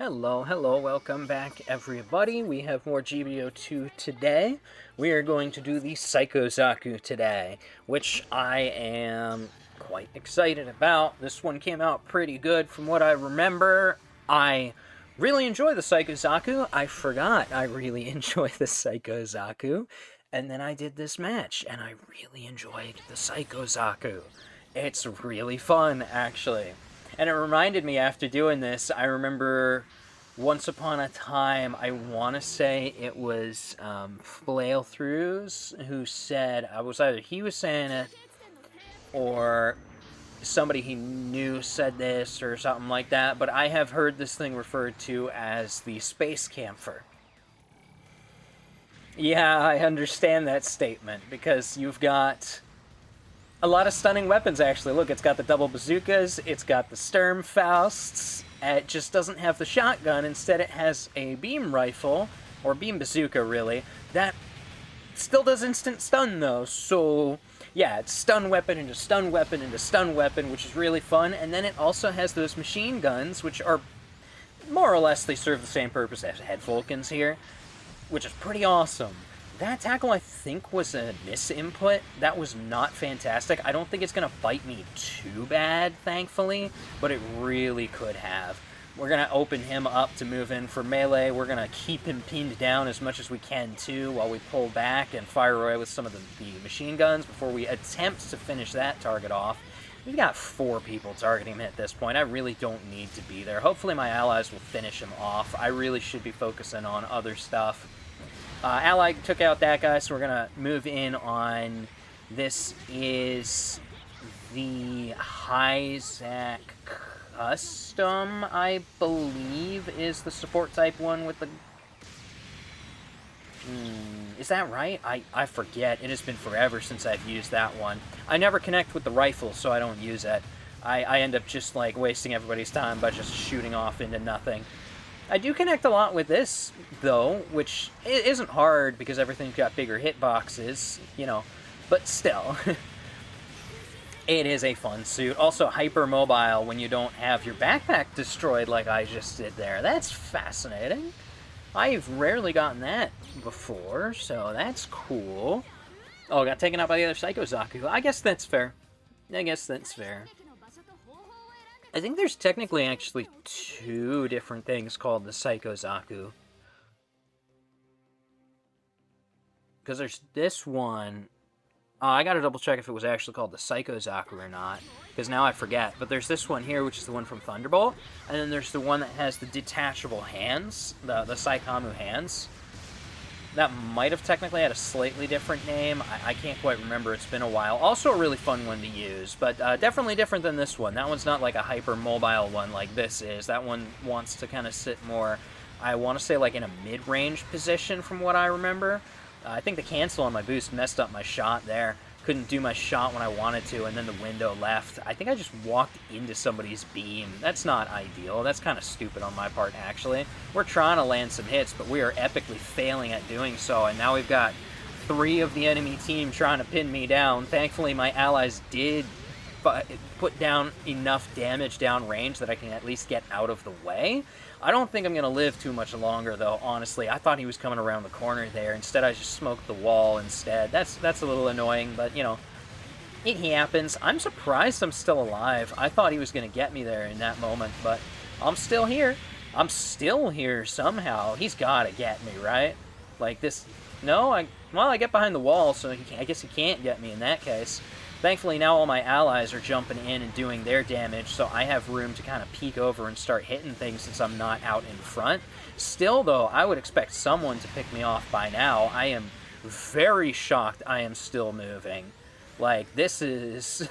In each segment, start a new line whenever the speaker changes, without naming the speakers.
Hello, welcome back everybody. We have more GBO2 today. We are going to do the Psycho Zaku today, which I am quite excited about. This one came out pretty good from what I remember. I really enjoy the Psycho Zaku. I forgot I really enjoy the Psycho Zaku. And then I did this match, and I really enjoyed the Psycho Zaku. It's really fun, actually. And it reminded me after doing this, I remember once upon a time, I want to say it was Flail Throughs who said, I was either he was saying it or somebody he knew said this or something like that, but I have heard this thing referred to as the Space Camphor. Yeah, I understand that statement because you've got a lot of stunning weapons, actually. Look, it's got the double bazookas, it's got the Sturmfausts, it just doesn't have the shotgun. Instead, it has a beam rifle, or beam bazooka, really, that still does instant stun, though. So, yeah, it's stun weapon into stun weapon into stun weapon, which is really fun. And then it also has those machine guns, which are more or less, they serve the same purpose as Head Vulcans here, which is pretty awesome. That tackle, I think, was a misinput. That was not fantastic. I don't think it's going to bite me too bad, thankfully, but it really could have. We're going to open him up to move in for melee. We're going to keep him pinned down as much as we can, too, while we pull back and fire away with some of the machine guns before we attempt to finish that target off. We've got 4 people targeting him at this point. I really don't need to be there. Hopefully my allies will finish him off. I really should be focusing on other stuff. Ally took out that guy, so we're going to move in on... This is the Hyzak Custom, I believe, is the support type one with the... is that right? I forget. It has been forever since I've used that one. I never connect with the rifle, so I don't use it. I end up just, like, wasting everybody's time by just shooting off into nothing. I do connect a lot with this, though, which isn't hard because everything's got bigger hitboxes, you know, but still. It is a fun suit. Also, hypermobile when you don't have your backpack destroyed like I just did there. That's fascinating. I've rarely gotten that before, so that's cool. Oh, got taken out by the other Psycho Zaku. I guess that's fair. I think there's technically actually 2 different things called the Psycho Zaku. Because there's this one... I gotta double check if it was actually called the Psycho Zaku or not. Because now I forget. But there's this one here, which is the one from Thunderbolt. And then there's the one that has the detachable hands. The Saikamu hands. That might have technically had a slightly different name. I can't quite remember. It's been a while. Also a really fun one to use, but definitely different than this one. That one's not like a hyper-mobile one like this is. That one wants to kind of sit more, I want to say, like in a mid-range position from what I remember. I think the cancel on my boost messed up my shot there. Couldn't do my shot when I wanted to, and then the window left. I think I just walked into somebody's beam. That's not ideal. That's kind of stupid on my part, actually. We're trying to land some hits, but we are epically failing at doing so, and now we've got 3 of the enemy team trying to pin me down. Thankfully, my allies did put down enough damage downrange that I can at least get out of the way. I don't think I'm going to live too much longer, though, honestly. I thought he was coming around the corner there. Instead, I just smoked the wall instead. That's a little annoying, but, you know, it happens. I'm surprised I'm still alive. I thought he was going to get me there in that moment, but I'm still here. I'm still here somehow. He's got to get me, right? Like this... No, well, I get behind the wall, so I guess he can't get me in that case. Thankfully, now all my allies are jumping in and doing their damage, so I have room to kind of peek over and start hitting things since I'm not out in front. Still, though, I would expect someone to pick me off by now. I am very shocked I am still moving. Like, this is...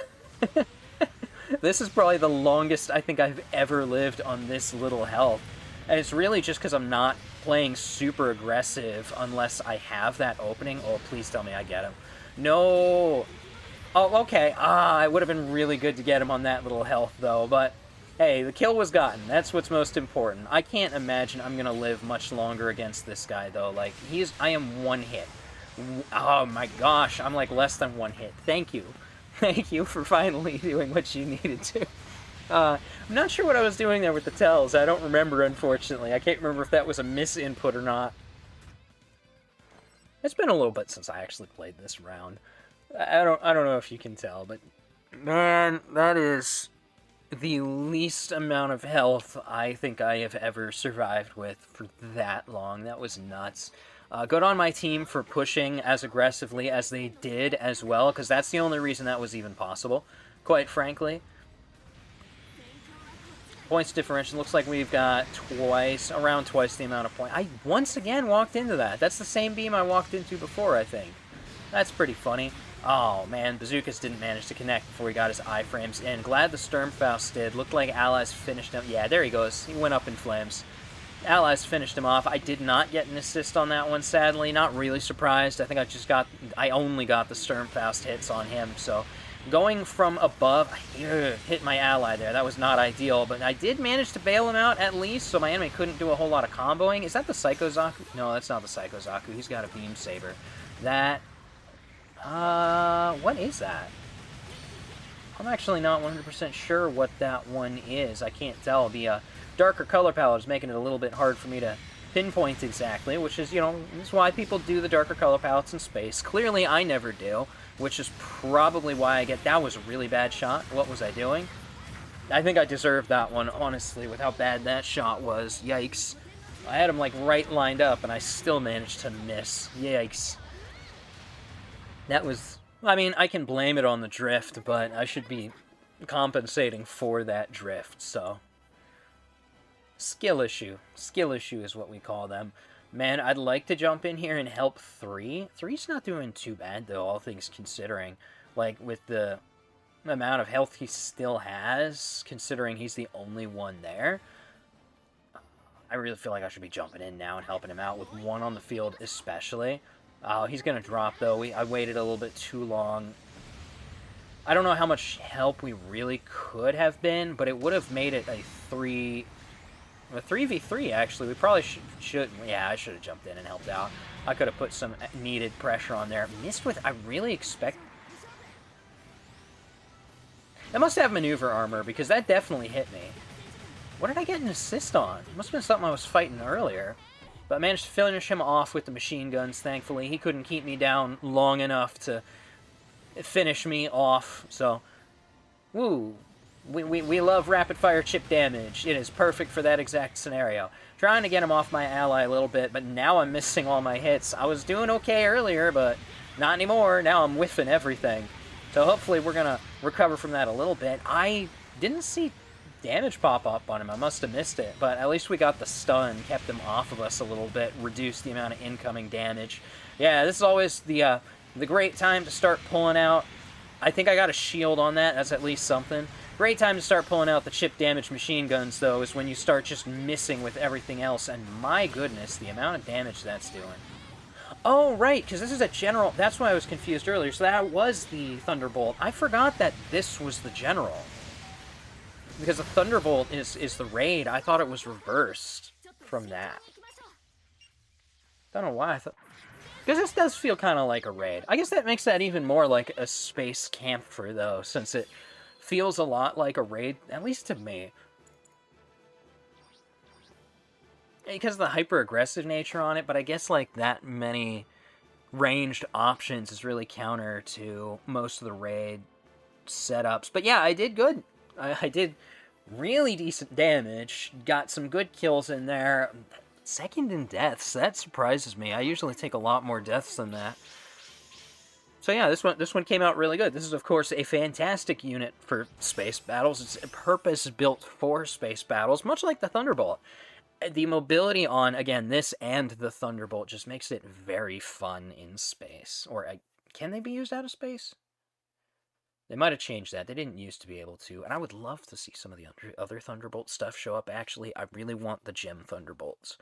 this is probably the longest I think I've ever lived on this little health. And it's really just because I'm not playing super aggressive unless I have that opening. Oh, please tell me I get him. No... Oh, okay. It would have been really good to get him on that little health, though. But, hey, the kill was gotten. That's what's most important. I can't imagine I'm going to live much longer against this guy, though. Like, I am 1 hit. Oh, my gosh. I'm, like, less than 1 hit. Thank you. Thank you for finally doing what you needed to. I'm not sure what I was doing there with the tells. I don't remember, unfortunately. I can't remember if that was a misinput or not. It's been a little bit since I actually played this round. I don't know if you can tell, but man, that is the least amount of health I think I have ever survived with for that long. That was nuts. Good on my team for pushing as aggressively as they did as well, because that's the only reason that was even possible, quite frankly. Points differential looks like we've got around twice the amount of points. I once again walked into that. That's the same beam I walked into before, I think. That's pretty funny. Oh, man, Bazookas didn't manage to connect before he got his iframes in. Glad the Sturmfaust did. Looked like Allies finished him. Yeah, there he goes. He went up in flames. Allies finished him off. I did not get an assist on that one, sadly. Not really surprised. I think I only got the Sturmfaust hits on him, so... Going from above, hit my ally there. That was not ideal, but I did manage to bail him out at least, so my enemy couldn't do a whole lot of comboing. Is that the Psycho Zaku? No, that's not the Psycho Zaku. He's got a Beam Saber. That... what is that? I'm actually not 100% sure what that one is. I can't tell. The darker color palette is making it a little bit hard for me to pinpoint exactly, which is, this is why people do the darker color palettes in space. Clearly, I never do, which is probably why I get... That was a really bad shot. What was I doing? I think I deserved that one, honestly, with how bad that shot was. Yikes. I had him, like, right lined up, and I still managed to miss. Yikes. That was... I mean, I can blame it on the drift, but I should be compensating for that drift, so... Skill issue. Skill issue is what we call them. Man, I'd like to jump in here and help 3. 3's not doing too bad, though, all things considering. Like, with the amount of health he still has, considering he's the only one there. I really feel like I should be jumping in now and helping him out with 1 on the field, especially. Oh, he's going to drop, though. I waited a little bit too long. I don't know how much help we really could have been, but it would have made it a 3v3, actually. We probably should... Yeah, I should have jumped in and helped out. I could have put some needed pressure on there. Missed with... I really expect... That must have maneuver armor, because that definitely hit me. What did I get an assist on? It must have been something I was fighting earlier. But I managed to finish him off with the machine guns, thankfully. He couldn't keep me down long enough to finish me off, so... Woo! We love rapid-fire chip damage. It is perfect for that exact scenario. Trying to get him off my ally a little bit, but now I'm missing all my hits. I was doing okay earlier, but not anymore. Now I'm whiffing everything. So hopefully we're going to recover from that a little bit. I didn't see damage pop up on him. I must have missed it, but at least we got the stun, kept him off of us a little bit, reduced the amount of incoming damage. Yeah, this is always the great time to start pulling out. I think I got a shield on that. That's at least something. Great time to start pulling out the chip damage machine guns, though, is when you start just missing with everything else, and my goodness, the amount of damage that's doing. Oh, right, because this is a general... That's why I was confused earlier. So that was the Thunderbolt. I forgot that this was the general. Because the Thunderbolt is the raid. I thought it was reversed from that. Don't know why I thought... Because this does feel kind of like a raid. I guess that makes that even more like a space camphor, though, since it feels a lot like a raid, at least to me. Because of the hyper-aggressive nature on it, but I guess, like, that many ranged options is really counter to most of the raid setups. But yeah, I did good. I did really decent damage, got some good kills in there. Second in deaths, that surprises me. I usually take a lot more deaths than that. So yeah, this one came out really good. This is, of course, a fantastic unit for space battles. It's purpose-built for space battles, much like the Thunderbolt. The mobility on, again, this and the Thunderbolt just makes it very fun in space. Or, can they be used out of space? They might have changed that. They didn't used to be able to. And I would love to see some of the other Thunderbolt stuff show up. Actually, I really want the gem Thunderbolts.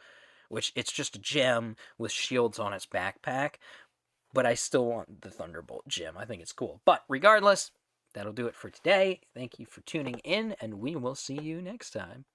Which, it's just a gem with shields on its backpack. But I still want the Thunderbolt gem. I think it's cool. But regardless, that'll do it for today. Thank you for tuning in, and we will see you next time.